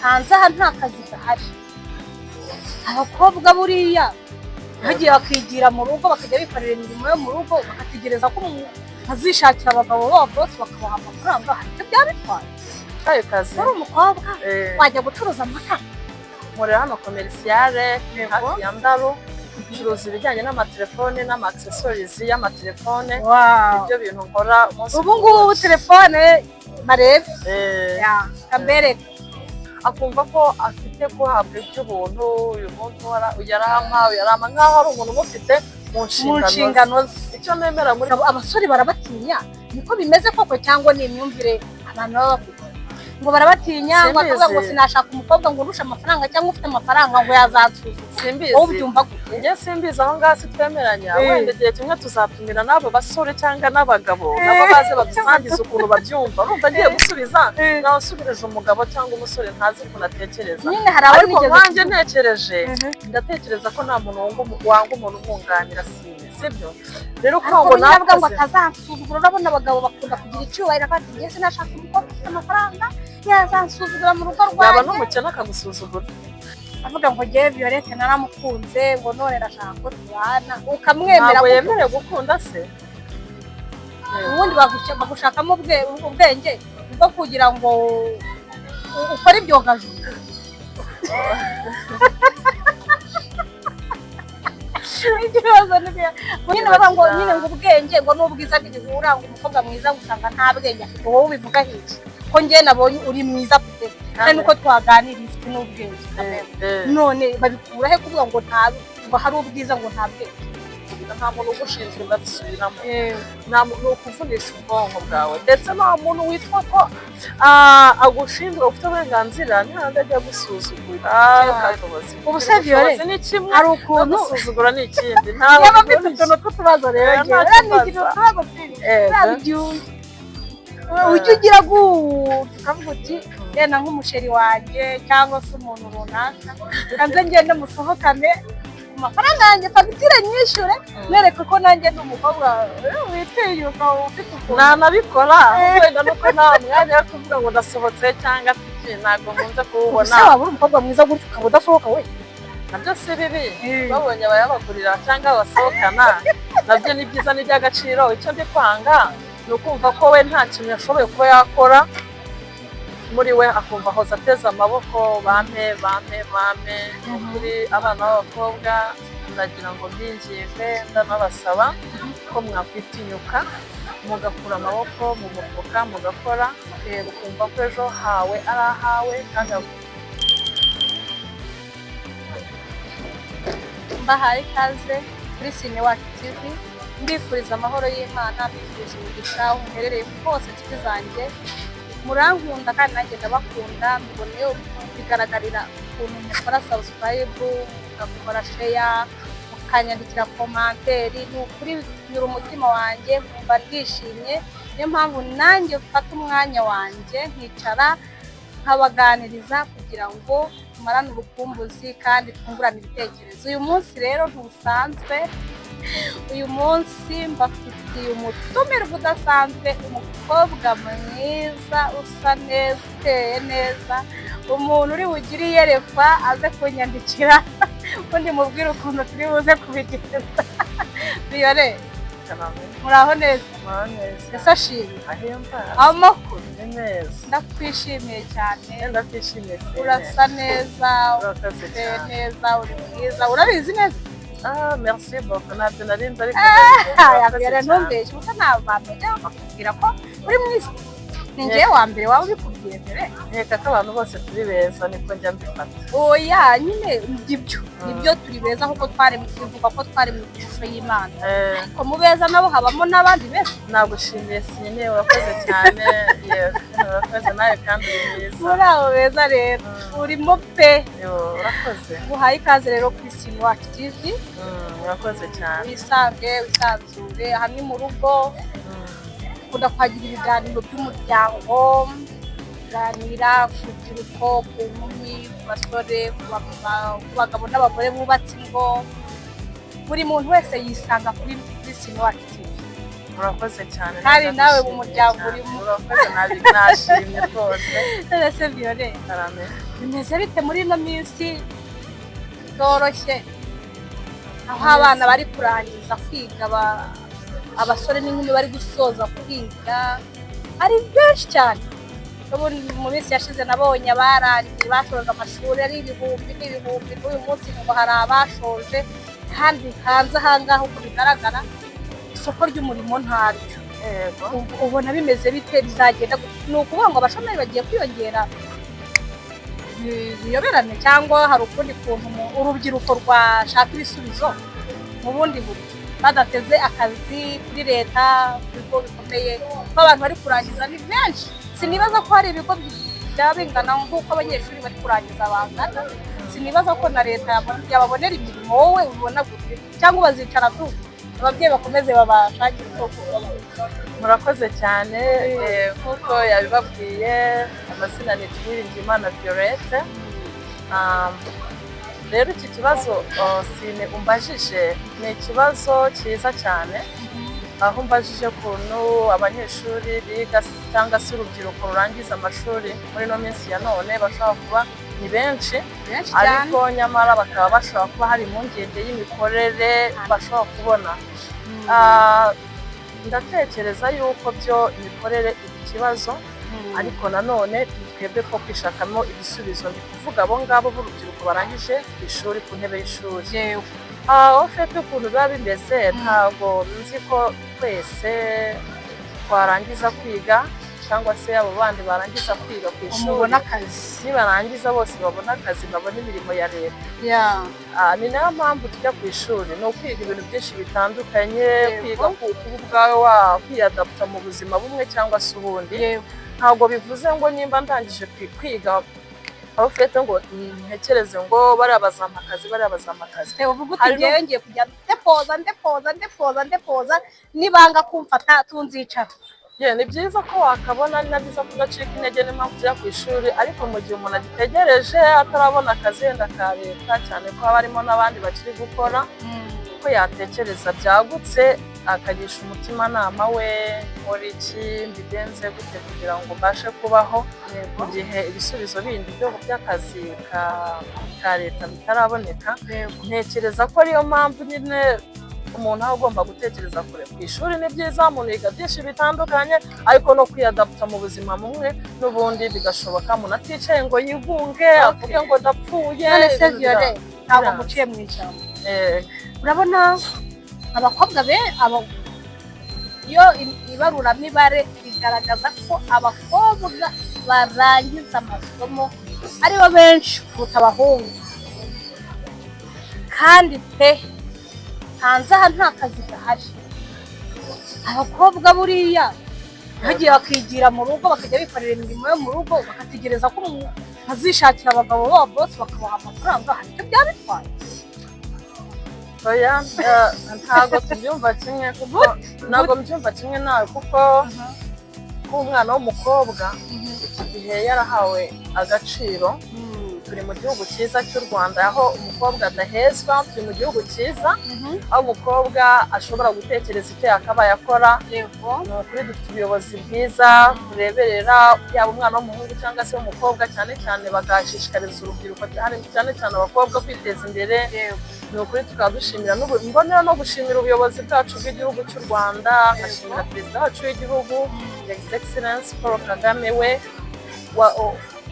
hanze aha nta kazi gahari. Abakobwa buriya bagiye bakigira mu rugo bakajya bikorera imirimo yo mu rugo bakategereza ko bazishakira abagabo babo bose bakabaha amafaranga hari icyo byabitwaye. Ayo kazi uri umukobwa wajya gucuruza amakara. nkorera hano komerisiyare hafi ya Ndaro ncuruza ibijyanye n'amatelefone n'ama-accessories y'amatelefone. Ibyo bintu nkora umunsi ubu ngubu telefone marebe kabereka akumva ko afite guhabwa iby'ubuntu. Uyu muntu yarama nk'aho ari umuntu umufite mu nshingano ze. Icyo nemera muri abasore barabatinya niko bimeze koko cyangwa ni imyumvire abantu baba bafite ngo barabatinya ngo akavuga ngo sinashaka umukobwa ngo urusha amafaranga cyangwa ufite amafaranga ngo yazatsuza. Simbizi wowe ubyumva gute? njye simbizi aho ngaho twemeranya. Wenda igihe kimwe tuzatumira n'abo basore cyangwa n'abagabo nabo baze badusangiza ukuntu babyumva. Urumva ngiye gusubiza nawe usubirije umugabo cyangwa umusore ntazi ukuntu atekereza. Nyine hari abo ariko nanjye ntekereje ndatekereza ko nta muntu wanga umuntu umwunganira sibyo. Rero ko ngo nabwo ngo atazansuzugura. Urabona abagabo bakunda kugira icyubahiro kandi njye sinashaka umukobwa ufite amafaranga yazansuzugura mu rugo rwanjye. yaba n'umukene akagusuzugura avuga ngo ngewe Violette naramukunze ngo none nashaka ko tubana ukamwemera. ntabwo yemerewe gukunda se. ubundi bagushakamo ubwenge bwo kugira ngo ukore ibyogajuru. ikibazo nyine bavuga ngo nyine ngo ubwenge ngo n'ubwiza ntibihura ngo umukobwa mwiza gusanga nta bwenge afite. wowe ubivuga hirya ko njye nabonye uri mwiza pe kandi nuko twaganiriye ufite n'ubwenge. none babikura he kuvuga ngo hari ubwiza ngo nta bwenge? nta muntu ugushinzwe ndabisubiramo. ni ukuvunisha ubwonko bwawe ndetse nta muntu witwa ko agushinzwe ufite uburenganzira ntihande ajya gusuzugura. ubu se Violette ni kimwe hari ukuntu gusuzugura ni ikindi. niba mfite utuntu tw'utubazo rero ujya ugira ukavuga uti yenda nk'umusheri wanjye cyangwa se umuntu runaka kanze ngende musohokane amafaranga yanjye fagitire nyishyure nereka ko nanjye ndi umukobwa witinyuka ufite ukuntu nanabikora. wenda nuko nta mwanya wo kuvuga ngo ndasohotse cyangwa se iki ntabwo nkunze kuwubona. ese waba uri umukobwa mwiza gutya ukaba udasohoka we? nabyo si bibi babonye abayabagurira cyangwa basohokana nabyo ni byiza ni iby'agaciro. icyo ndi kwanga ni ukumva ko we nta kintu yashoboye kuba yakora muri we akumva ahoza ateze amaboko bampe kuri abana b'abakobwa. ndagira ngo mbinginge ndanabasaba ko mwakwitinyuka mugakura amaboko mu mufuka mugakora ukumva ko ejo hawe ari ahawe kandi mbahaye ikaze kuri Cinewacu TV. mbifuriza amahoro y'Imana, mbifuriza umugisha aho muherereye hose inshuti zanjye. murankunda kandi nanjye ndabakunda. mbiboneye bigaragarira ukuntu mukora subscribe mugakora share mukanyandikira komanteri. ni ukuri nyura umutima wanjye nkumva ndishimye. niyo mpamvu nanjye mfata umwanya wanjye nkicara nkabaganiriza kugira ngo tumarane urukumbuzi kandi twungurane ibitekerezo. uyu munsi rero ntusanzwe. uyu munsi mbafitiye umutumirwa udasanzwe, umukobwa mwiza usa neza uteye neza, umuntu uri bugire iyerekwa aze kunyandikira ubundi mubwire ukuntu turi buze kubigenza. Violette muraho neza? ese ashimye amakuru? ndakwishimiye cyane. urasa neza uteye neza uri mwiza urabizi neza. merci beaucoup. ntabyo narinze ariko yabwira ntumbeshye gusa nta bantu bajya bakubwira ko uri mwiza. ni njyewe wa mbere waba ubikubwiye mbere. nkeka ko abantu bose turi beza niko njya mbifata. oya nyine nibyo turi beza kuko bivuga ko twari mu ishusho y'Imana. ariko mu beza nabo habamo n'abandi beza. nagushimiye Sine urakoze cyane. urakoze nawe kandi uri mwiza. muri abo beza rero urimo pe. urakoze. guhaye ikaze rero kuri Cinewacu TV. urakoze cyane. wisanzure hamwe mu rugo. ukunda kwagira ibiganiro by'umuryango, kuganira ku rubyiruko, ku nkumi, ku basore, ku bagabo n'abagore bubatse ingo. buri muntu wese yisanga kuri Cinewacu TV. murakoze cyane kandi nawe mu muryango urimo. murakoze nashimye rwose. Ese Violette karame bimeze bite muri ino minsi byoroshye aho abana bari kurangiza kwiga, abasore n'inkumi bari gusoza kwiga ari benshi cyane. Mu minsi yashize nabonye abarangiye bashoje amashuri ari ibihumbi n'ibihumbi, n'uyu munsi ngo hari abashoje, kandi hanze ahangaha uko bigaragara isoko ry'umurimo ntaryo. Ubona bimeze bite, bizagenda ni ukuvuga ngo abashomeri bagiye kwiyongera biyoberane, cyangwa hari ukundi kuntu urubyiruko rwashaka ibisubizo mu bundi buryo badateze akazi kuri leta, ibigo bikomeye nk'abantu bari kurangiza ni benshi. Sinibaza ko hari ibigo byaba bingana nk'uko abanyeshuri bari kurangiza bangana, sinibaza ko na leta yababonera imirimo. Wowe ubona gute, cyangwa bazicara tu ababyeyi bakomeze babashakire ubwoko bw'abantu? murakoze cyane. Nk'uko yabibabwiye, amazina ni Uwiringiyimana Violette. Rero iki kibazo sine umbajije ni ikibazo cyiza cyane, aho umbajije ukuntu abanyeshuri biga cyangwa se urubyiruko rurangiza amashuri muri ino minsi ya none bashobora kuba ni benshi, ariko nyamara bakaba bashobora kuba hari impungenge y'imikorere bashobora kubona. Ndatekereza yuko byo imikorere iba ikibazo, ariko nanone twebwe ko kwishakamo ibisubizo. Ndi kuvuga abo ngabo b'urubyiruko barangije ishuri ku ntebe y'ishuri. Ufite ukuntu biba bimeze, ntabwo nzi ko twese twarangiza kwiga cyangwa se abo bandi barangiza kwiga ku ishuri nibarangiza bose babona akazi, babona imirimo ya leta. Ni nayo mpamvu tujya ku ishuri, ni ukwiga ibintu byinshi bitandukanye, kwiga kuba ubwawe wakwiyadapta mu buzima bumwe cyangwa se ubundi. Ntabwo bivuze ngo nimba ndangije kwiga aho ufite ngo ntekereze ngo bariya bazampa akazi, bariya bazampa akazi. Uvuga uti ngewe ngiye kujya ndepoza nibanga kumfata tunzicara. Ni byiza ko wakabona, ari na byiza ko udacika intege n'impamvu ujya ku ishuri, ariko mu gihe umuntu agitegereje atarabona akazi wenda ka leta, cyane ko haba harimo n'abandi bakiri gukora, ko yatekereza byagutse akagisha umutimanama we, nkora iki, mbigenze gute kugira ngo mbashe kubaho mu gihe ibisubizo bindi by'akazi ka leta bitaraboneka. Ntekereza ko ariyo mpamvu nyine umuntu aba agomba gutekereza kure. Ku ishuri ni byiza, umuntu yiga byinshi bitandukanye, ariko no kwiyadapta mu buzima bumwe n'ubundi bigashoboka. Umuntu aticaye ngo yigunge avuge ngo ndapfuye. Ntabwo muciye mu ijambo. Urabona abakobwa iyo ibaruramibare bigaragaza ko abakobwa barangiza amasomo aribo benshi kuruta abahungu, kandi pe hanze aha nta kazi gahari. Abakobwa buriya bagiye bakigira mu rugo, bakajya bikorera imirimo yo mu rugo, bagategereza ko bazishakira abagabo babo bose bakabaha amafaranga. Hari icyo byaba bitwaye? Oya, ntabwo tubyumva kimwe, kuko ntabwo mbyumva kimwe nawe, kuko umwana w'umukobwa iki gihe yarahawe agaciro. Turi mu gihugu cyiza cy'u Rwanda, aho umukobwa adahezwa. Turi mu gihugu cyiza aho umukobwa ashobora gutekereza icyo yakabaye akora. Ni ukuri dufite ubuyobozi bwiza bureberera yaba umwana w'umuhungu cyangwa se w'umukobwa, cyane cyane bagashishikariza urubyiruko, cyane cyane abakobwa kwiteza imbere. Ni ukuri tukaba dushimira, mbonera no gushimira ubuyobozi bwacu bw'igihugu cy'u Rwanda, nkashimira perezida wacu w'igihugu His Excellency Paul Kagame, we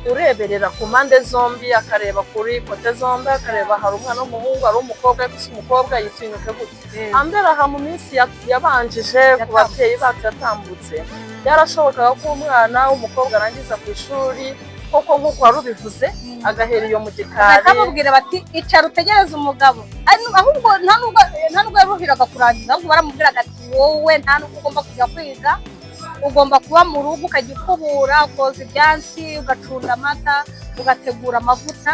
ureberera ku mpande zombi, akareba kuri kote zombi, akareba hari umwana w'umuhungu, hari umukobwa, ariko si umukobwa yitinyuke gute. Ambera aha mu minsi yabanjije ku babyeyi bacu yatambutse, byarashobokaga ko umwana w'umukobwa arangiza ku ishuri koko nk'uko wari ubivuze, agahera iyo mu gikari, bakamubwira bati icara utegereze umugabo. Ahubwo nta nubwo yaruhiraga kurangiza, ahubwo baramubwiraga ati wowe nta nubwo ugomba kujya kwiga, ugomba kuba mu rugo, ukajya ukubura, ukoza ibyansi, ugacunda amata, ugategura amavuta.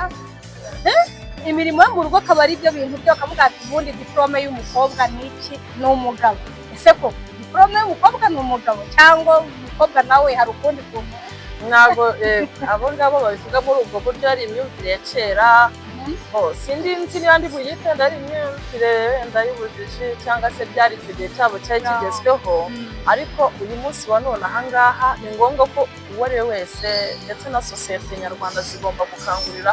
Imirimo yo mu rugo akaba ari ibyo bintu byo. Bakavuga ati ubundi diplome y'umukobwa ni iki? Ni umugabo. Ese ko diplome y'umukobwa ni umugabo, cyangwa umukobwa nawe hari ukundi kuntu? Ntabwo abo ngabo babivuga muri ubwo buryo, ari imyumvire ya kera. sindi nzi niba ndi buyite ndari imyumvire wenda y'ubujiji cyangwa se byari icyo gihe cyabo cyari kigezweho, ariko uyu munsi wa none ahangaha ni ngombwa ko uwo ari we wese ndetse na sosiyete nyarwanda zigomba gukangurira,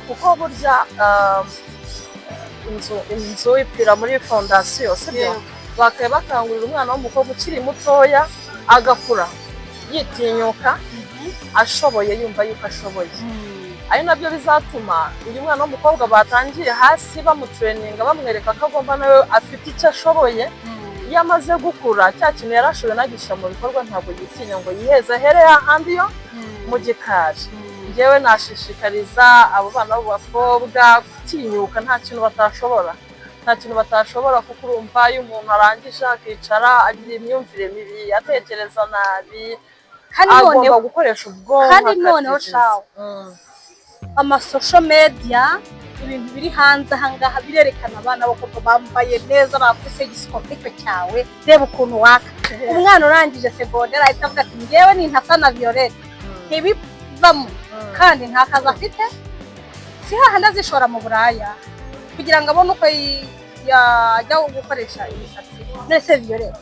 kuko burya inzu ipfira muri fondasiyo, sibyo? Bakaye bakangurira umwana w'umukobwa ukiri mutoya agakura yitinyuka, ashoboye, yumva yuko ashoboye. Ari nabyo bizatuma uyu mwana w'umukobwa batangiye hasi bamutureninga, bamwereka ko agomba nawe afite icyo ashoboye. Iyo amaze gukura cya kintu yarashoboye nagishyira mu bikorwa, ntabwo yitinya ngo yiheze ahere hahandi yo mu gikari. Njyewe nashishikariza abo bana b'abakobwa gutinyuka, nta kintu batashobora, kuko urumva iyo umuntu arangije akicara agira imyumvire mibi, atekereza nabi, agomba gukoresha ubwonko. Kandi noneho shawo amasosho media, ibintu biri hanze ahangaha birerekana abana b'abakobwa bambaye neza, bafise igisikope cyawe, reba ukuntu waka. Umwana urangije segonderi ahita avuga ati njyewe ni ntasa na Violette, ntibivamo. Kandi nta kazi afite, si hahandi azishora mu buraya kugira ngo abone uko yajya gukoresha imisatsi. Nese Violette,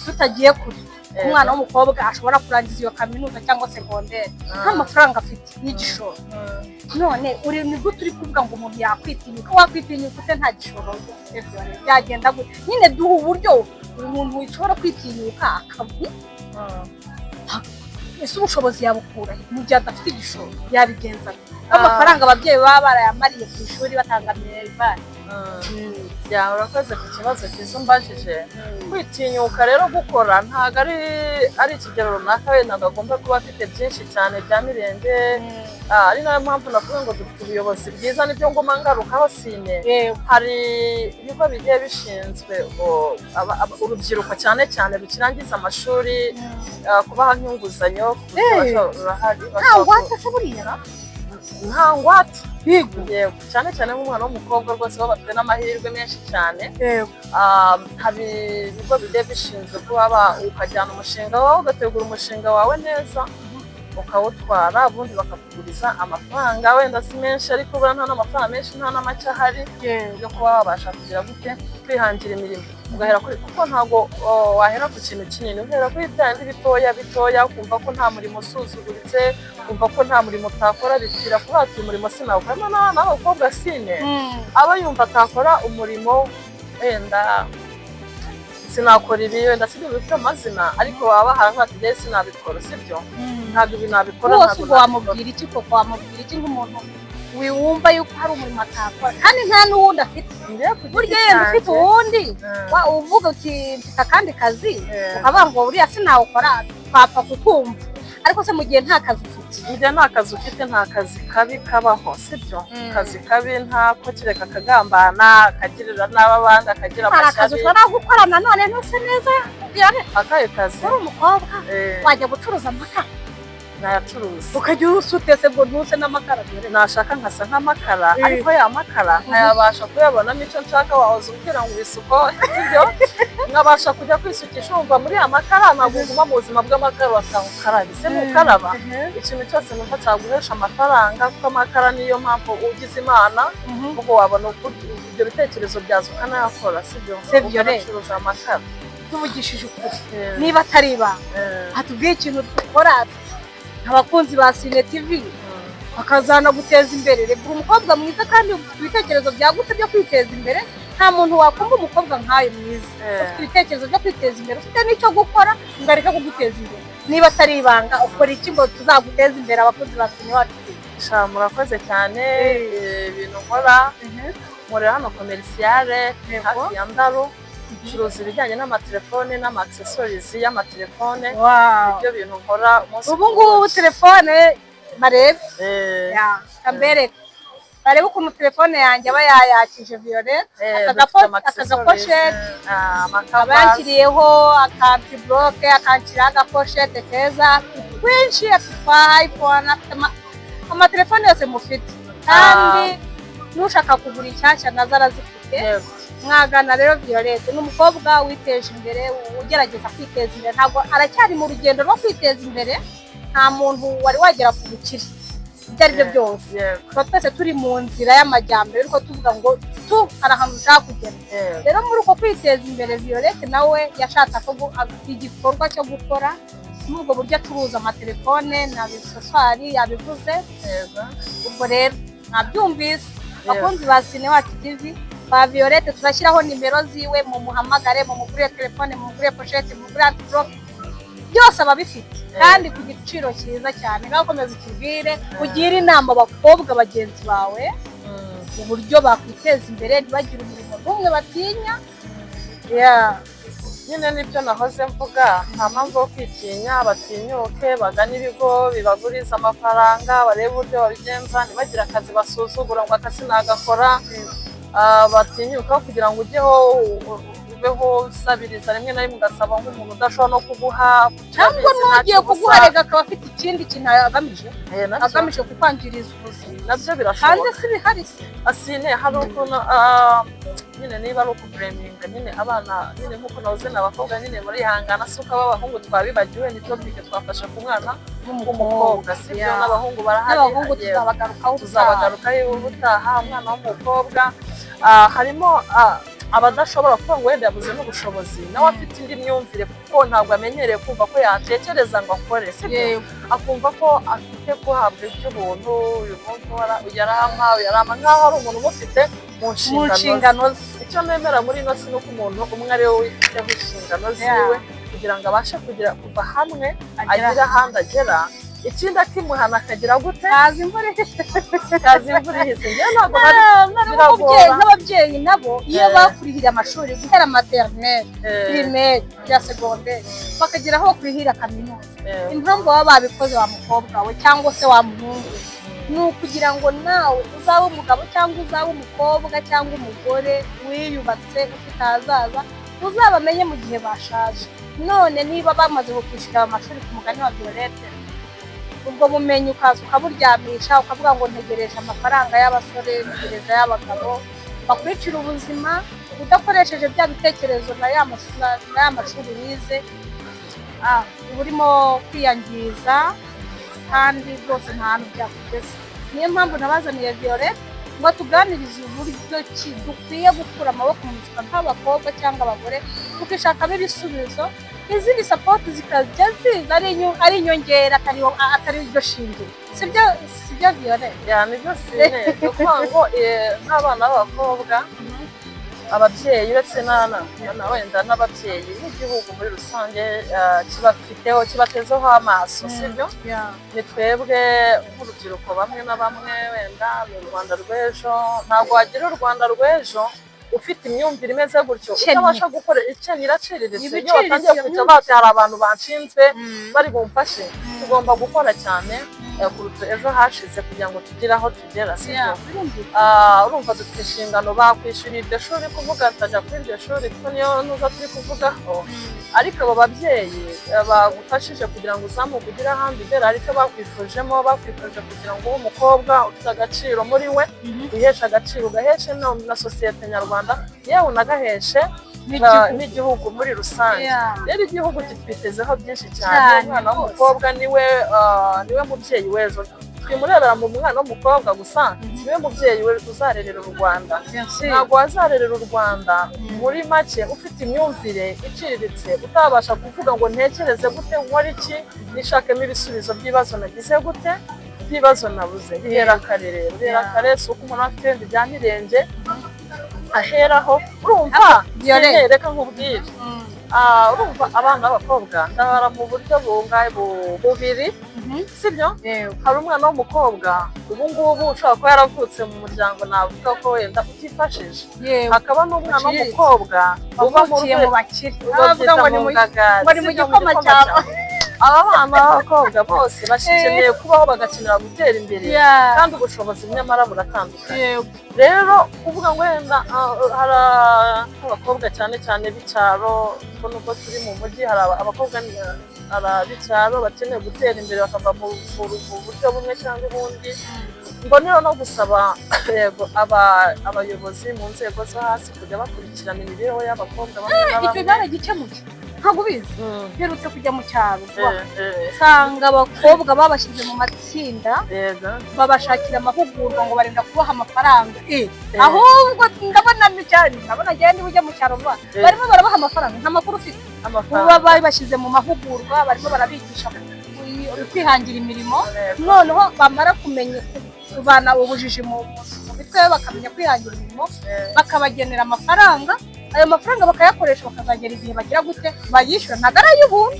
tutagiye kure, umwana w'umukobwa ashobora kurangiza iyo kaminuza cyangwa segonderi nta mafaranga afite y'igishoro. None ni gute uri kuvuga ngo umuntu yakwitinyuka? Wakwitinyuka ute nta gishoro ufite Violette? Byagenda gute? Nyine duha uburyo umuntu ushobora kwitinyuka akavuga ese ubushobozi yabukura mu gihe adafite igishoro, yabigenza amafaranga ababyeyi baba barayamariye ku ishuri batanga minerivare. Urakoze ku kibazo cyiza umbajije. Kwitinyuka rero gukora ntabwo ari ikigero runaka, wenda agomba kuba afite byinshi cyane bya mirenge. Ari nayo mpamvu navuga ngo dufite ubuyobozi bwiza, nibyo ngoma ngarukaho Sine. Hari ibigo bigiye bishinzwe urubyiruko cyane cyane rukirangiza amashuri, kubaha nk'inguzanyo. Nta ngwate se buriya? Nta ngwate, yego, cyane cyane nk'umwana w'umukobwa rwose baba bafite n'amahirwe menshi cyane. Hari ibigo bigiye bishinzwe kuba ukajyana umushinga wawe, ugategura umushinga wawe neza, ukawutwara, ubundi bakakuguriza amafaranga. Wenda si menshi, ariko ubura nta n'amafaranga menshi, nta n'amake ahari yo kuba wabasha kugira gute kwihangira imirimo. Ugahera kuri, kuko ntabwo wahera ku kintu kinini, uhera kuri byandi bitoya, ukumva ko nta murimo usuzuguritse, ukumva ko nta murimo utakora, bipfira kuba ati umurimo sinawukora. N'abakobwa Sine aba yumva atakora umurimo, wenda sinakora ibi, wenda si bifite amazina, ariko baba bahara nk'ati njyewe sinabikora, sibyo? Ntabwo ibi nabikora. Bose wamubwira iki koko? Wamubwira iki nk'umuntu wumva yuko hari umurimo atakora kandi nta n'uwundi afite? Burya yenda ufite uwundi uvuga uti mfite akandi kazi, ukavuga ngo buriya sinawukora, twapfa kukumva. Ariko se mu gihe nta kazi ufite, nta kazi kabi kabaho, sibyo? Kazi kabi ntako, kereka akagambana, akagirira n'abandi, akagira amashyari. Hari akazi ushobora gukora nanone ntuse neza. Akahe kazi? Uri umukobwa wajya gucuruza amakara, nayacuruza, ukajya usutese ngo ntuse n'amakara. Nashaka nkasa nk'amakara, ariko ya makara ntayabasha kuyabonamo icyo nshaka. Wahoze umbwira ngo ibisuko, sibyo? Nkabasha kujya kwisukisha, wumva muri ya makara ntabwo uguma mu buzima bw'amakara wasanga ukarabe. Se nukaraba ikintu cyose numva cyaguhesha amafaranga, kuko amakara niyo mpamvu ugize Imana, ubwo wabona ibyo bitekerezo byazo ukanayakora, sibyo? Ugacuruza amakara. Tuvugishije ukuri, niba atari ibanga, hatubwiye ikintu dukora abakunzi ba Sine TV bakazana guteza imbere. Reba umukobwa mwiza kandi ufite ibitekerezo byagutse byo kwiteza imbere. Nta muntu wakumva umukobwa nkayo mwiza ufite ibitekerezo byo kwiteza imbere, ufite n'icyo gukora ngo areke kuguteza imbere. Niba atari ibanga, ukora iki ngo tuzaguteza imbere abakunzi ba Sine wacu? Murakoze cyane. Ibintu nkora hano komerisiyare hafi ya Ndaro, curuza ibijyanye n'amatelefone n'amaccessories y'amatelefone. Ibyo bintu nkora ubu ngubu. Telefone barebe kabereka, barebe ukuntu telefone yanjye aba yayakije Violette. Akagaposhete abankiriyeho, akantibloke, akanshyiraho agaposhete keza twinshi, twa iPhone, amatelefone yose mufite. Kandi nushaka kugura inshyashya nazo arazifite. Mwagana rero Violette, n'umukobwa witeje imbere, ugerageza kwiteza imbere. Ntabwo aracyari mu rugendo rwo kwiteza imbere, nta muntu wari wagera ku bukire. ibyo ari byo byose tuba twese turi mu nzira y'amajyambere ariko tuvuga ngo hari ahantu ushaka kugera. Rero muri uko kwiteza imbere Violette nawe yashatse igikorwa cyo gukora muri ubwo buryo acuruza amatelefone na bisosari yabivuze. Ubwo rero nabyumvise bakunzi ba Cinewacu TV ba Violette turashyiraho nimero ziwe mu muhamagare mu mugure telefone mu mugure pochette mu mugure envelope byose ababifite kandi ku giciro cyiza cyane. Gakomeza ukibwire ugira inama abakobwa bagenzi bawe uburyo bakwiteza imbere ntibagire umurimo n'umwe batinya. Nyine nibyo nahoze mvuga, nta mpamvu yo kwitinya, batinyuke bagana ibigo bibaguriza amafaranga barebe uburyo babigenza, ntibagire akazi basuzugura ngo akazi nagakora. Batinyuka kugira ngo ujyeho ubeho usabiriza rimwe na rimwe ugasaba nk'umuntu udashobora no kuguha, cyangwa n'ugiye kuguha rega akaba afite ikindi kintu agamije kukwangiriza ubuzima. Nabyo birashoboka kandi si bihari se Asine, hari ukuntu nyine niba ari ukubureminga nyine abana nyine nk'uko nahoze n'abakobwa nyine muri ihangana si uko ab'abahungu twabibagiwe, ni topike twafashe ku mwana w'umukobwa sibyo, n'abahungu barahari, n'abahungu tuzabagarukaho ubutaha. Umwana w'umukobwa harimo abadashobora kuvuga ngo wenda yabuze n'ubushobozi, nawe afite indi myumvire kuko ntabwo amenyereye kumva ko yatekereza ngo akore sibyo, akumva ko afite guhabwa iby'ubuntu, uyu muntu yarama nk'aho ari umuntu umufite mu nshingano ze. Icyo nemera muri ino si nuko umuntu umwe ari we wifiteho inshingano ziwe kugira ngo abashe kuva hamwe agire ahandi agera. Ikindi akimuhana akagira gute kazi imvura ihise njye ntabwo biragora. N'ababyeyi nabo iyo bakurihira amashuri guhera maternelle primaire ya secondaire bakagera aho kurihira kaminuza, impamvu baba babikoze wa mukobwa we cyangwa se wa muhungu ni ukugira ngo nawe uzabe umugabo cyangwa uzabe umukobwa cyangwa umugore wiyubatse ufite ahazaza uzabamenye mu gihe bashaje. None niba bamaze kwishyura amashuri ku mugani wa Violette, ubwo bumenyi ukaza ukaburyamisha ukavuga ngo ntegereje amafaranga y'abasore, ntegereje y'abagabo, bakwicira ubuzima udakoresheje bya bitekerezo na ya mashuri wize, urimo kwiyangiza kandi rwose nta hantu byakugeza. Niyo mpamvu nabazaniye Violette ngo tuganirize uburyo ki dukwiye gukura amaboko mu mifuka nk'abakobwa cyangwa abagore, tukishakamo ibisubizo, izindi sapoti zikajya ziza ari inyongera atari iryo shingiro. Sibyo Violette? Nibyo Sine, ni ukuvuga ngo nk'abana b'abakobwa ababyeyi uretse wenda n'ababyeyi n'igihugu muri rusange kibatezeho amaso sibyo. Ni twebwe nk'urubyiruko bamwe na bamwe wenda mu Rwanda rw'ejo, ntabwo wagira u Rwanda rw'ejo ufite imyumvire imeze gutyo utabasha gukora ikintu iraciriritse. Iyo batangiye kujya bati hari abantu banshinzwe bari bumfashe, tugomba gukora cyane kuruta ejo hashize kugira ngo tugire aho tugera sibyo. Urumva dufite inshingano, bakwishyura iryo shuri kuvuga atajya kuri iryo shuri kuko niyo nuza turi kuvugaho, ariko abo babyeyi bagufashije kugira ngo uzamuke ugire ahandi ugera, ariko bakwifuje kugira ngo ube umukobwa ufite agaciro muri we, wihesha agaciro ugaheshe na sosiyete nyarwanda yewe unagaheshe n'igihugu muri rusange. Rero igihugu kitwitezeho byinshi cyane. Umwana w'umukobwa niwe mubyeyi w'ejo, twimurebera mu mwana w'umukobwa gusa, niwe mubyeyi we uzarerera u Rwanda. Ntabwo wazarerera u Rwanda muri make ufite imyumvire iciriritse, utabasha kuvuga ngo ntekereze gute, nkora iki, nishakemo ibisubizo by'ibibazo nagize gute, by'ibibazo nabuze. Bihera kare rero, bihera kare, si uko umuntu afite ibindi bya mirenge aheraho. Urumva reka nkubwire, urumva abana b'abakobwa ndabara mu buryo bubiri sibyo. Hari umwana w'umukobwa ubu ngubu ushobora kuba yaravutse mu muryango navuga ko wenda utifashije, hakaba n'umwana w'umukobwa uba mu bakire, bavuga ngo ni mu gikoma cyabo. Aba bana b'abakobwa bose bakeneye kubaho, bagakenera gutera imbere, kandi ubushobozi nyamara buratandukanye. Rero kuvuga ngo wenda hari abakobwa cyane cyane b'icyaro, kuko nubwo turi mu mujyi hari abakobwa b'icyaro bakeneye gutera imbere bakava mu buryo bumwe cyangwa ubundi. Mbonera no gusaba abayobozi mu nzego zo hasi kujya bakurikirana imibereho y'abakobwa bamwe na bamwe. ntabwo ubizi mperutse kujya mu cyaro usanga abakobwa babashyize mu matsinda babashakira amahugurwa ngo barenda kubaha amafaranga ahubwo ndabona njyewe niba ujya mu cyaro vuba barimo barabaha amafaranga nta makuru ufite kuba babashyize mu mahugurwa barimo barabigisha kwihangira imirimo noneho bamara kumenya kuvana ubujiji mu mitwe bakamenya kwihangira imirimo bakabagenera amafaranga ayo mafaranga bakayakoresha bakazagera igihe bagira gute bayishyura ntabwo ari ay'ubuntu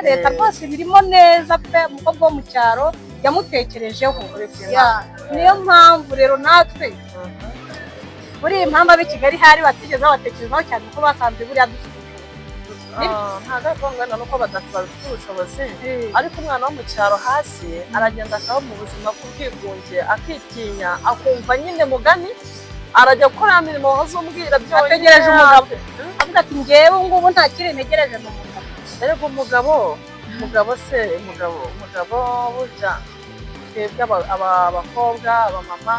leta rwose birimo neza pe umukobwa wo mu cyaro yamutekerejeho niyo mpamvu rero natwe muri iyi mpamvu ab'i Kigali hari batigeze babatekerezaho cyane kuko basanze buriya dufite ntabwo ari kongana nuko badafite ubushobozi ariko umwana wo mu cyaro hasi aragenda akaba mu buzima bw'ubwigunge akitinya akumva nyine mugani arajya gukora imirimo wazumbwira byonyine ategereje umugabo avuga ati njyewe ngubu nta kiri ntegereje ni umugabo ariko umugabo burya twebwe abakobwa abamama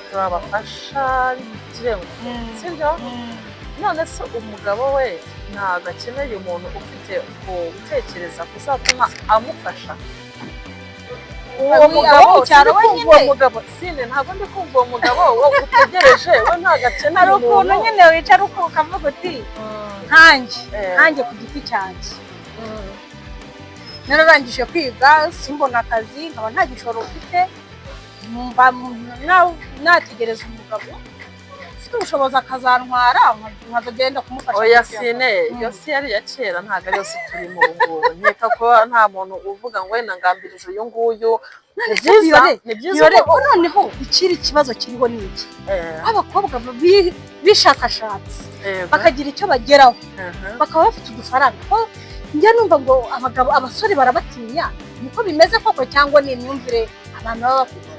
turabafasha ikirengo sibyo none se umugabo we ntabwo akeneye umuntu ufite gutekereza kuzatuma amufasha uwo mugabo sine ntabwo ndi kumva uwo mugabo wo utegereje we ntabwo akeneye ukuntu nyine wicara ukavuga uti nkanjye ku giti cyanjye nararangije kwiga simbona akazi nkaba nta gishoro mfite nategereza umugabo ufite ubushobozi akazantwara nkazagenda kumufasha oya sine iyo si yari iya kera ntabwo ari yose turi mu ngubu nkeka ko nta muntu uvuga ngo wenda ngambirije uyu nguyu ni byiza noneho ikiri ikibazo kiriho ni iki abakobwa bishakashatse bakagira icyo bageraho bakaba bafite udufaranga njya numva ngo abasore barabatinya niko bimeze koko cyangwa ni imyumvire abantu baba bafite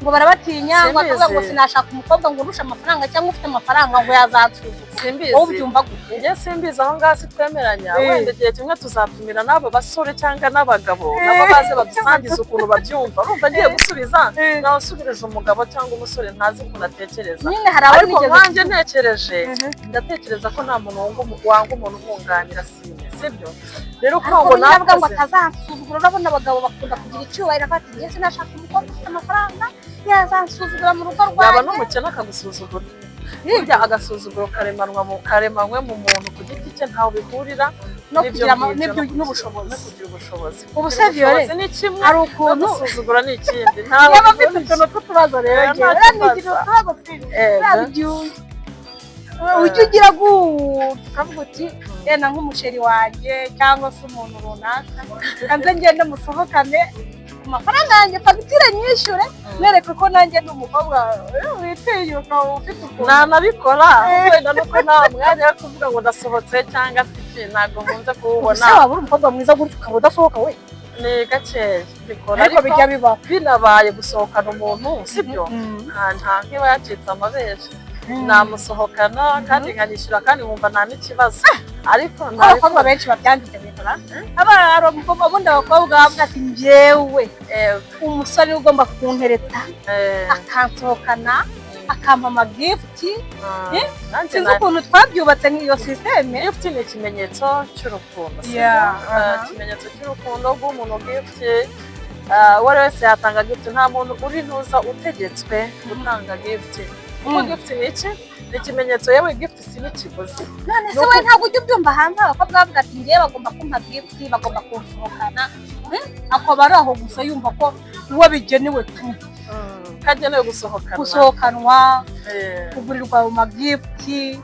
ngo barabatinya ngo akavuga ngo sinashaka umukobwa ngo urusha amafaranga cyangwa ufite amafaranga ngo yazansuzuza simbizi wowe ubyumva gute njye simbizi aho ngaho si twemeranya wenda igihe kimwe tuzatumira n'abo basore cyangwa n'abagabo nabo baze badusangiza ukuntu babyumva urumva agiye gusubiza nawe usubirije umugabo cyangwa umusore ntazi ukuntu atekereza ariko nkanjye ntekereje ndatekereza ko nta muntu wanga umuntu umwunganira sibyo rero ko ngo navuga ngo atazansuzugura urabona abagabo bakunda kugira icyubahiro bati njye sinashaka umukobwa ufite amafaranga yazansuzugura mu rugo rwanjye yaba n'umukene akagusuzugura burya agasuzuguro karemanywe mu muntu ku giti cye ntaho bihurira n'ubushobozi ubu se Viole ni kimwe hari ukuntu gusuzugura ni ikindi ntawe afite utuntu tw'utubazo rero ujya ugira ukavuga uti yenda nk'umuceri wanjye cyangwa se umuntu runaka kanze ngende musohokane amafaranga yanjye fagitire nyishyure nereke ko nanjye ni umukobwa witinyuka ufite ukuntu nanabikora wenda nuko nta mwanya wo kuvuga ngo ndasohotse cyangwa se iki ntabwo nkunze kuwubona ese waba uri umukobwa mwiza gutyo ukaba udasohoka we ni gakeya bikora ariko bijya bibaho binabaye gusohokana umuntu sibyo nta nk'iba yacitse amabere namusohokana kandi nkanyishyura kandi nkumva nta n'ikibazo ariko abakobwa benshi babyandika bikora ubundi abakobwa bavuga ati njyewe umusore ugomba kuntereta akansohokana akampa amagifuti sinzi ukuntu twabyubatse nk'iyo sisiteme gifuti ni ikimenyetso cy'urukundo ikimenyetso cy'urukundo rw'umuntu gifuti uwo ari wese yatanga gifuti nta muntu uri ntuza utegetswe gutanga gifuti kuko gifuti ni iki ni ikimenyetso yewe gifuti si n'ikiguzi none se we ntabwo ujya ubyumva hanze abakobwa bavuga ati ngewe bagomba kumpa gifuti bagomba kunsohokana akaba ari aho gusa yumva ko uwo bigenewe tu kagenewe gusohokanwa kugurirwa mu magifuti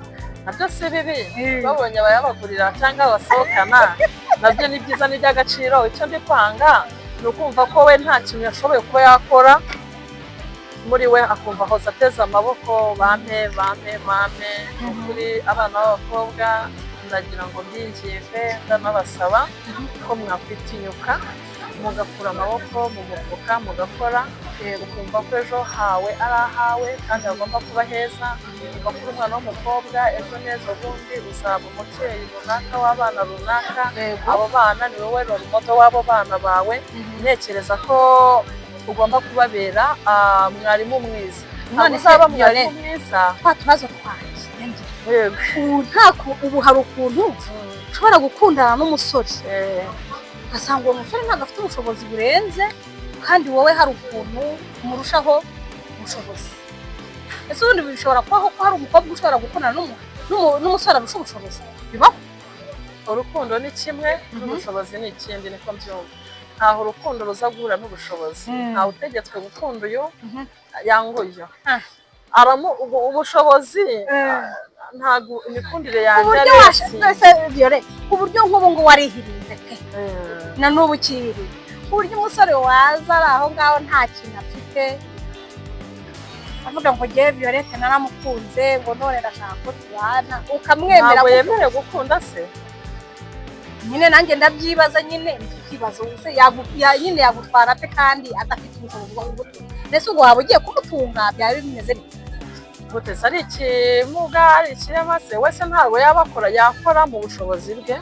nabyo si bibi babonye abayabagurira cyangwa abasohokana nabyo ni byiza ni iby'agaciro icyo ndi kwanga ni ukumva ko we nta kintu yashoboye kuba yakora muri we akumva hose ateze amaboko bampe kuri abana b'abakobwa ndagira ngo mbinginge ndanabasaba ko mwakwitinyuka mugakura amaboko mu mufuka mugakora ukumva ko ejo hawe ari ahawe kandi hagomba kuba heza ugakura umwana w'umukobwa ejo neza ubundi uzaba umubyeyi runaka w'abana runaka abo bana ni wowe rumoto w'abo bana bawe ntekereza ko ugomba kubabera mwarimu mwiza none uzaba mwarimu mwiza twa tubazo twanjye ubu hari ukuntu ushobora gukundana n'umusore ugasanga uwo musore ntabwo afite ubushobozi burenze kandi wowe hari ukuntu umurushaho ubushobozi. Ese ubundi bishobora kubaho ko hari umukobwa ushobora gukundana n'umusore arusha ubushobozi? Bibaho. Urukundo ni kimwe n'ubushobozi ni ikindi, niko mbyumva. Ntaho urukundo ruza guhura n'ubushobozi. Ntawe utegetswe gukunda uyu yanga uyu. Ubushobozi ntabwo imikundire yanjye ari ku buryo nk'ubu ngo warihiriye pe na n'ubu ukiri ku buryo umusore waza ari aho ngaho nta kintu afite avuga ngo ngewe Violette naramukunze ngo none ndashaka ko tubana ukamwemera. Ntabwo yemerewe gukunda se? Nyine nanjye ndabyibaza, nyine ndikibaza ubuse nyine yagutwara pe kandi adafite ubushobozi bwo kugutunga. Mbese ubwo waba ugiye kumutunga byaba bimeze bite? Guteze ari ikimuga ari ikirema se wese ntabwo yakora mu bushobozi bwe,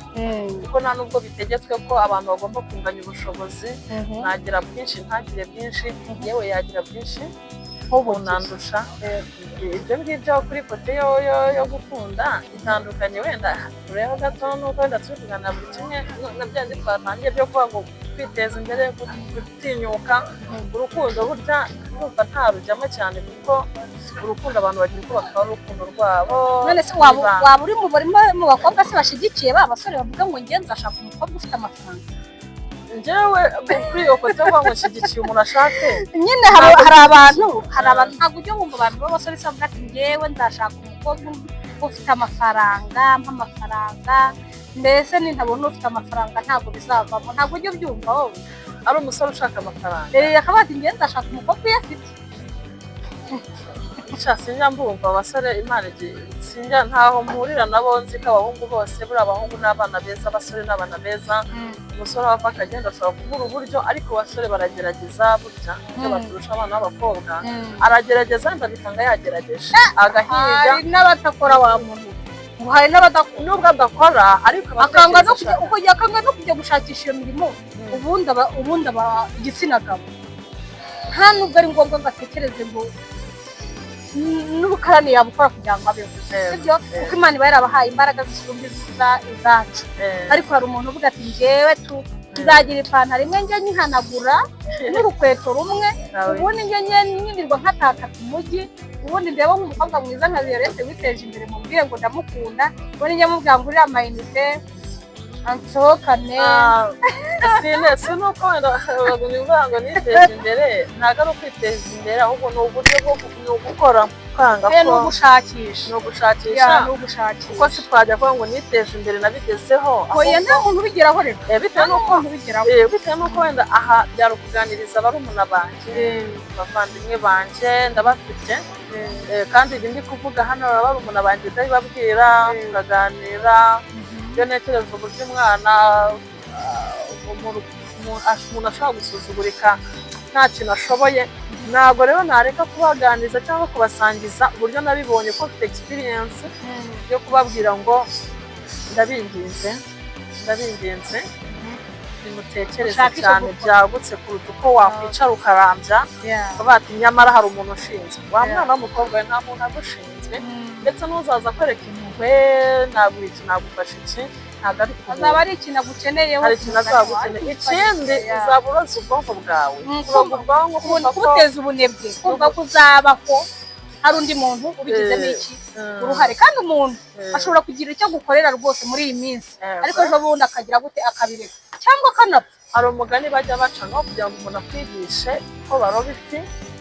kuko nta nubwo bitegetswe ko abantu bagomba kunganya ubushobozi. Nagira bwinshi ntagire bwinshi, yewe yagira bwinshi nk'ubu nandusha. Ibyo ngibyo kuri kote yo gukunda itandukanye. Wenda ureba gato nuko wenda turi kuganira buri kimwe na bya ndi twatangiye byo kuvuga ngo kwiteza imbere, gutinyuka. Urukundo burya numva ntarujyamo cyane, kuko urukundo abantu bagira uko bakaba urukundo rwabo. None se waba uri mu bakobwa se bashigikiye ba basore bavuga ngo ngenzi nzashaka umukobwa ufite amafaranga? Njyewe kuri iyo kote ngo nshyigikiye umuntu ashake. Nyine hari abantu ntabwo ujya wumva abantu b'abasore se bavuga ati ngewe nzashaka umukobwa ufite amafaranga nk'amafaranga, mbese nintabona ufite amafaranga ntabwo bizavamo. Ntabwo ujya ubyumva wowe? Ari umusore ushaka amafaranga akavuga ati ngewe nzashaka umukobwa uyafite. Sinjya mbumva abasore Imana sinjya ntaho mpurira nabo, nzi ko abahungu bose buri abahungu n'abana beza, abasore n'abana beza. Umusore wava akagenda ashobora kubura uburyo, ariko abasore baragerageza burya icyo baturusha abana b'abakobwa. Aragerageza wenda bikanga yagerageje agahiga. Hari n'abadakora wa muntu ngo hari nubwo adakora ariko akanga no kujya gushakisha iyo mirimo. Ubundi aba igitsina gabo nta nubwo ari ngombwa ngo atekereze ngo n'ubukarani yabukora kugira ngo abeho, sibyo? Kuko Imana iba yarabahaye imbaraga zisumba izacu. Ariko hari umuntu uvuga ati ngewe nzagira ipantaro imwe njye nyihanagura n'urukweto rumwe, ubundi njye nyirirwa nkataka ku mujyi, ubundi ndeba nk'umukobwa mwiza nka Violette witeje imbere mubwire ngo ndamukunda, ubundi njye mubwira ngo uriya amayinite ansohokane. Si nuko wenda nivuga ngo niteje imbere, ntabwo ari ukwiteza imbere, ahubwo ni uburyo bwo gukora kwanga ko ni ugushakisha kuko si twajya kuvuga ngo niteje imbere nabigezeho. Oya, nta muntu ubigeraho rero, bitewe n'uko wenda aha byari ukuganiriza barumuna banjye, abavandimwe banjye ndabafite, kandi ibi ndi kuvuga hano barumuna banjye ndabibabwira, turaganira. Iyo ntekereza uburyo umwana umuntu ashobora gusuzugurika nta kintu ashoboye, ntabwo rero nareka kubaganiriza cyangwa kubasangiza uburyo nabibonye ko mfite experience yo kubabwira ngo ndabinginze bimutekereze cyane byagutse kuruta uko wakwicara ukarambya bati nyamara hari umuntu ushinzwe. Wa mwana w'umukobwa we nta muntu agushinzwe, ndetse n'uzaza kwereka impuhwe nagura iki nagufasha iki, ntabwo ari azaba ari ikintu agukeneyeho, hari ikintu azagukeneye. Ikindi uzaba uroza ubwonko bwawe, kubuteza ubunebwe, kumva ko uzabaho hari undi muntu ubigizemo uruhare. Kandi umuntu ashobora kugira icyo gukorera rwose muri iyi minsi, ariko ejo bundi akagira gute akabireka cyangwa akanapfa. Hari umugani bajya baca ngo kugira ngo umuntu akwigishe ko baroba ifi,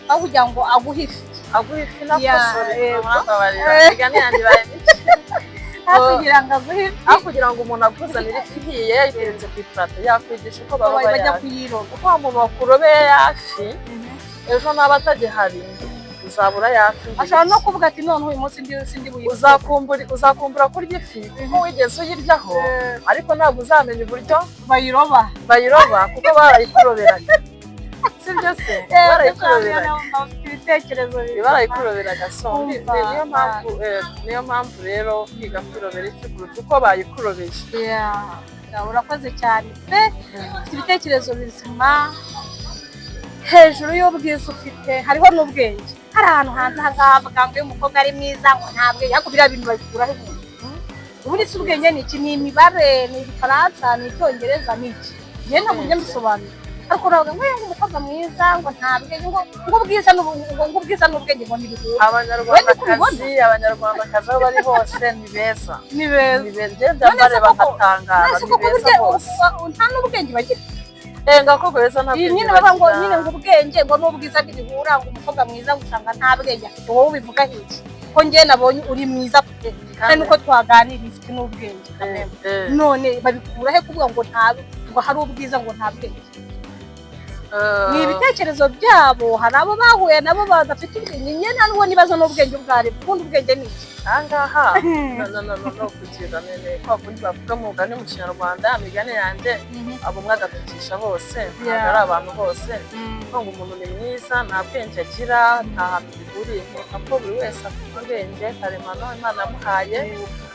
aho kugira ngo aguhe ifi n'akosore imigani yanjye bayanditse aho kugira ngo umuntu aguzanire ifi ihiye yayiteretse ku ipurato, yakwigisha uko bajya kuyiroba. Kuko wa muntu wakurobeye yafi ejo naba atagihari uzabura yafi. Ashobora no kuvuga ati none uyu munsi sindi uzakumbura kurya ifi kuko wigeze uyiryaho, ariko ntabwo uzamenya uburyo bayiroba kuko barayikuroberanye. Sibyo se? Barayikuroberaga. Niyo mpamvu rero kwiga kwirobera ifi kuruta uko bayikurobeye. Urakoze cyane pe, ufite ibitekerezo bizima. hejuru y'ubwiza ufite hariho n'ubwenge. Hari ahantu hanze ahangaha bavuga ngo uyu mukobwa ari mwiza ngo nta bwenge, ariko biriya bintu babikuraho ubundi. Ubundi si ubwenge ni iki? Ni imibare, ni igifaransa, ni icyongereza, ni iki? Njye ntabwo njya mbisobanura. Ariko uravuga ngo uyu umukobwa mwiza ngo nta bwenge, ngo ubwiza n'ubwenge ngo ntibihura. Abanyarwandakazi aho bari hose ni beza. Ni beza. Ni beza. Njye mbareba nkatangara, ni beza bose. Nta n'ubwenge bagira. Ngako beza nta bwenge. Nyine baba ngo nyine ngo ubwenge ngo n'ubwiza ntibihura, ngo umukobwa mwiza usanga nta bwenge afite. Wowe ubivuga iki? Ko njye nabonye uri mwiza pe, kandi nuko twaganira ifite n'ubwenge. None babikura he kuvuga ngo ngo hari ubwiza ngo nta bwenge? Ni ibitekerezo byabo. Hari abo bahuye nabo badafite ubwenge. Nyine ntabwo nibaza n'ubwenge bwari bundi. Ubwenge ni iki? Ahangaha no kugira nene kwa kundi bavuga mu mugani mu Kinyarwanda, imigani yanjye abo mwagatukisha bose, ntabwo ari abantu bose. Ngo umuntu ni mwiza nta bwenge agira, nta hantu bihuriye. Kuko buri wese afite ubwenge karemano Imana yamuhaye,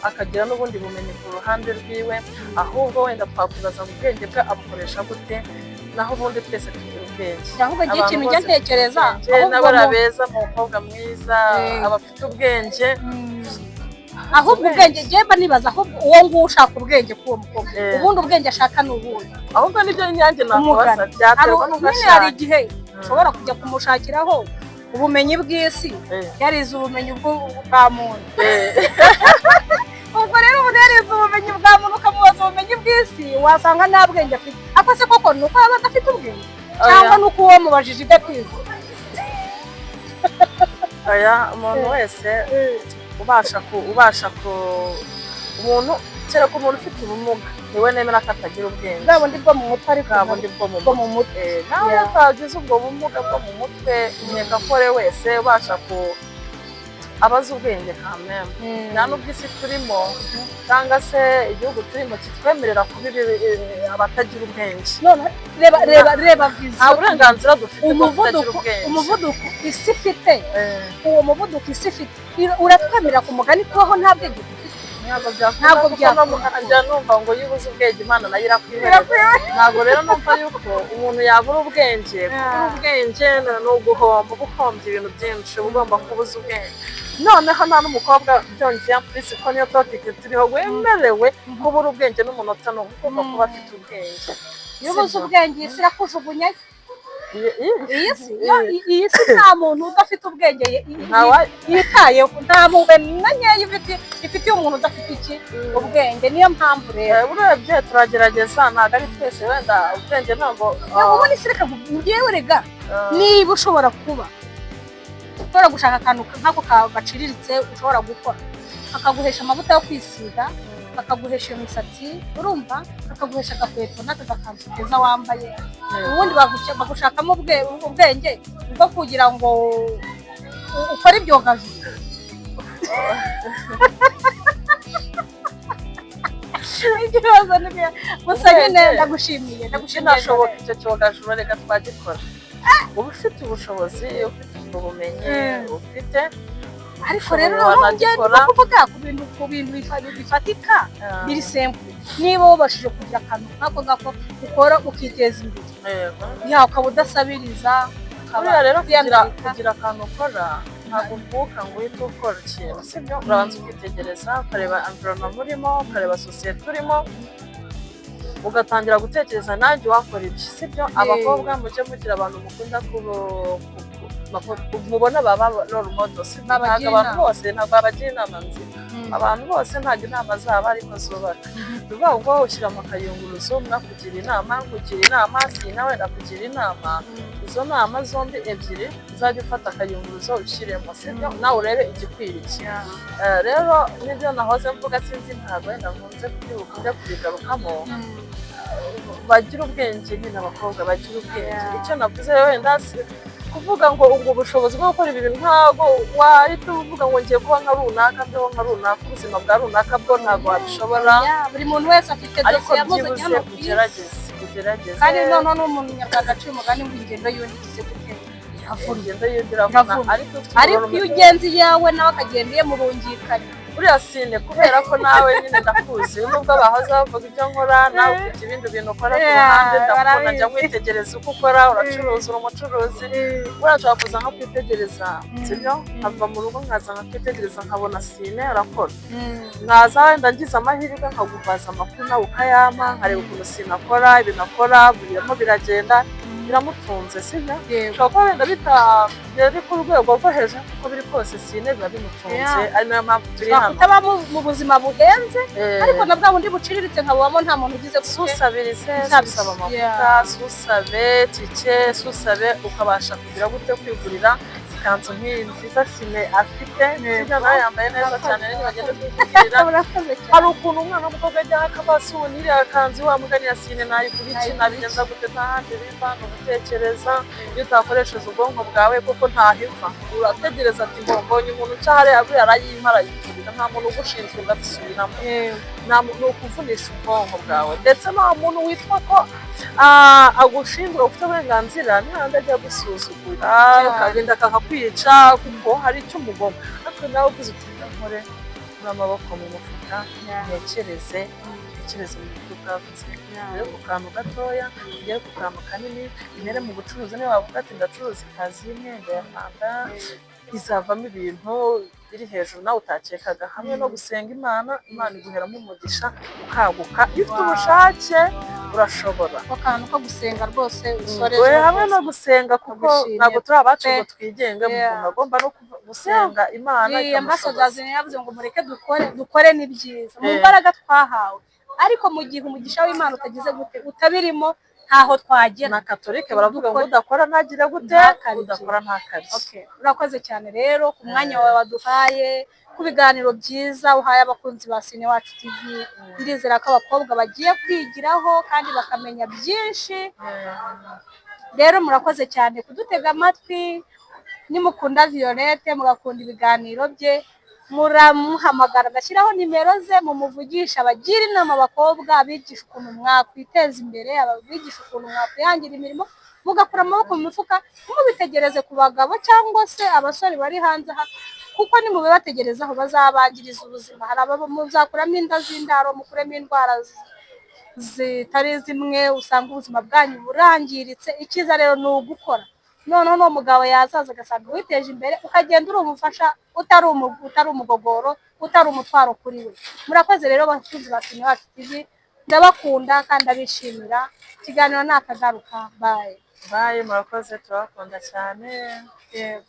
akagira n'ubundi bumenyi ku ruhande rwiwe. Ahubwo wenda twakwibaza mu bwenge bwe abukoresha gute, naho ubundi twese tugira ubwenge. Ahubwo igihe ikintu njya ntekereza, n'abara beza mu mukobwa mwiza, abafite ubwenge. Ahubwo ubwenge njyemba nibaza ahubwo uwo nguwo ushaka ubwenge k'uwo mukobwa, ubundi ubwenge ashaka ni ubundi. Ahubwo nibyo nyange nakubaza, byaterwa n'uko ashaka. Hari igihe ushobora kujya kumushakiraho ubumenyi bw'isi, yarize ubumenyi bwa muntu. Ubwo rero ubu yarize ubumenyi bwa muntu ukamubaza ubumenyi bw'isi, wasanga nta bwenge afite. Ako se koko ni uko aba adafite ubwenge, cyangwa ni uko uwo mubajije ibyo kwiza? Umuntu wese ubasha umuntu kereka umuntu ufite ubumuga niwe nemera ko atagira ubwenge. Bwa bundi bwo mu mutwe, ariko bwa bundi bwo mu mutwe. Nawe atagize ubwo bumuga bwo mu mutwe, nkeka ko wese ubasha abaza ubwenge nta meme. Nta n'ubwo isi turimo cyangwa se igihugu turimo kitwemerera kuba abatagira ubwenge. None reba viziyo. Nta burenganzira dufite bwo kutagira ubwenge. Umuvuduko isi ifite, uwo muvuduko isi ifite uratwemerera ku mugani kubaho nta bwenge dufite? Ntabwo byakunda. Numva ngo iyo ubuze ubwenge Imana nayo irakwihereza. Ntabwo rero numva yuko umuntu yabura ubwenge. Kubura ubwenge ni uguhomba, ubuhombye ibintu byinshi, ugomba kubuza ubwenge. Noneho nta n'umukobwa byongeye purisi ko niyo topike turiho wemerewe kubura ubwenge n'umunota n'umwe, ugomba kuba afite ubwenge. Iyo ubuze ubwenge isi irakujugunya. Iyi si nta muntu udafite ubwenge yitayeho, nta mpuhwe na nkeya ifitiye umuntu udafite iki ubwenge. Niyo mpamvu rero urebye turagerageza, ntabwo ari twese wenda ubwenge ntabwo. Ubundi si reka ngewe rega, niba ushobora gushaka akantu nk'ako gaciriritse ushobora gukora, akaguhesha amavuta yo kwisiga, akaguhesha iyo misatsi, urumva, akaguhesha agakweto n'aka gakanzu keza wambaye, ubundi bagushakamo ubwenge bwo kugira ngo ukore ibyogajuru. Ikibazo ni byo. Gusa nyine ndagushimiye. Nashoboka icyo cyogajuru reka twagikora. Uba ufite ubushobozi, ufite ubumenyi, ufite. Ariko rero ugenda kuvuga ku bintu bifatika biri simple. Niba wabashije kugira akantu nk'ako ukora ukiteza imbere, ukaba udasabiriza. Buriya rero kugira akantu ukora ntabwo uvuka ngo uhite ukora ikintu, sibyo? Urabanza ukitegereza, ukareba environment urimo, ukareba sosiyete urimo, ugatangira gutekereza nanjye wakora ibyo, sibyo? Abakobwa mujye mugira abantu mukunda mubona baba role models. Ntabwo abantu bose ntabwo babagira inama nziza. Abantu bose ntabwo inama zabo ariko zubaka. Bivuga ngo ushyira mu kayunguruzo, mwakugira inama, kugira inama, nawe nakugira inama. Izo nama zombi ebyiri uzajya ufata akayunguruzo ushyiremo, sibyo? Nawe urebe igikwiriye. Rero nibyo nahoze mvuga, sinzi ntabwo wenda nkunze kubigarukamo. Bagira ubwenge nyine, abakobwa bagira ubwenge. Icyo navuze wenda kuvuga ngo ubwo bushobozi bwo gukora ibi bintu ntabwo wahita uvuga ngo ngiye kuba nka runaka, mbeho nka runaka, ubuzima bwa runaka bwo ntabwo wabishobora. Buri muntu wese afite dosiye yamuze hano ku isi. Ugerageze. Kandi noneho n'umuntu nyarwanda aciye umugani ngo ingendo y'undi igize gute? Ingendo y'undi iravuna. Ariko iyo ugenzi yawe nawe akagenda iyo murungikanye, uriya Sine kubera ko nawe nyine ndakuzi nubwo bahoze bavuga ibyo nkora nawe ufite ibindi bintu ukora ku ruhande ndakubona njya mwitegereza uko ukora uracuruza uri umucuruzi buriya nshobora kuza nka kwitegereza sibyo nkava mu rugo nkaza nka kwitegereza nkabona Sine arakora nkaza wenda ngize amahirwe nkagubaza amakuru nawe ukayampa nkareba ukuntu Sine akora ibintu akora birimo biragenda biramutunze sibyo ushobora kuba wenda bitagera ku rwego rwo hejuru kuko biri kose Sine biba bimutunze ari nayo mpamvu turi hano utaba mu buzima buhenze ariko na bwa bundi buciriritse nkabamo nta muntu ugize susabirize susaba amavuta susabe tike susabe ukabasha kugira gute kwigurira ikanzu nk'iyi nziza Sine afite sibyo nawe yambaye neza cyane rero bagenda kwigurira hari ukuntu umwana w'umukobwa ajya akabasi ubu n'iriya kanzu wamugani ya Sine nayigura iki nabigenza gute ntahandi biva ni ugutekereza iyo utakoresheje ubwonko bwawe kuko ntahiva urategereza ati mbonye umuntu uca hariya buriya arayimpa arayigurira nta muntu ugushinzwe ugasubiramo ni ukuvunisha ubwonko bwawe ndetse nta muntu witwa ko agushinzwe ufite uburenganzira ntihandi ajya gusuzugura akagenda akakwica kuko hari icyo umugoma ariko nawe uvuze uti nkore n'amaboko mu mufuka ntekereze mu buryo bwagutse ugere ku kantu gatoya ugere ku kantu kanini imbere mu bucuruzi niba wavuga ati ndacuruza ikazi y'imyenda ya fanta izavamo ibintu biri hejuru nawe utakekaga hamwe no gusenga Imana iguheramo umugisha ukaguka iyo ufite ubushake urashobora akantu ko gusenga rwose usoreje hamwe no gusenga kuko ntabwo turi abacu ngo twigenge umuntu agomba no gusenga Imana ikamushoboza yavuze ngo mureke dukore ni byiza mu mbaraga twahawe ariko mu gihe umugisha w'Imana utagize gute utabirimo ntaho twagera na Katolike baravuga ngo udakora ntagira gute udakora ntakarye urakoze cyane rero ku mwanya wawe waduhaye ku biganiro byiza uhaye abakunzi ba Sine Wacu TV ndizera ko abakobwa bagiye kwigiraho kandi bakamenya byinshi rero murakoze cyane kudutega amatwi nimukunda Violette mugakunda ibiganiro bye muramuhamagara agashyiraho nimero ze mumuvugisha abagira inama abakobwa abigisha ukuntu mwakwiteza imbere abigisha ukuntu mwakwihangira imirimo mugakura amaboko mu mifuka mubitegereze ku bagabo cyangwa se abasore bari hanze aha kuko nimubibategerezaho bazabangiriza ubuzima hari muzakuramo inda z'indaro mukuremo indwara zitari zimwe usanga ubuzima bwanyu burangiritse icyiza rero ni ugukora noneho n'uwo mugabo yazaza agasanga witeje imbere ukagenda uri umufasha utari umugogoro utari umutwaro kuri we murakoze rero abakunzi ba Sine Wacu TV ndabakunda kandi abishimira ikiganiro nakagaruka bye murakoze turabakunda cyane yego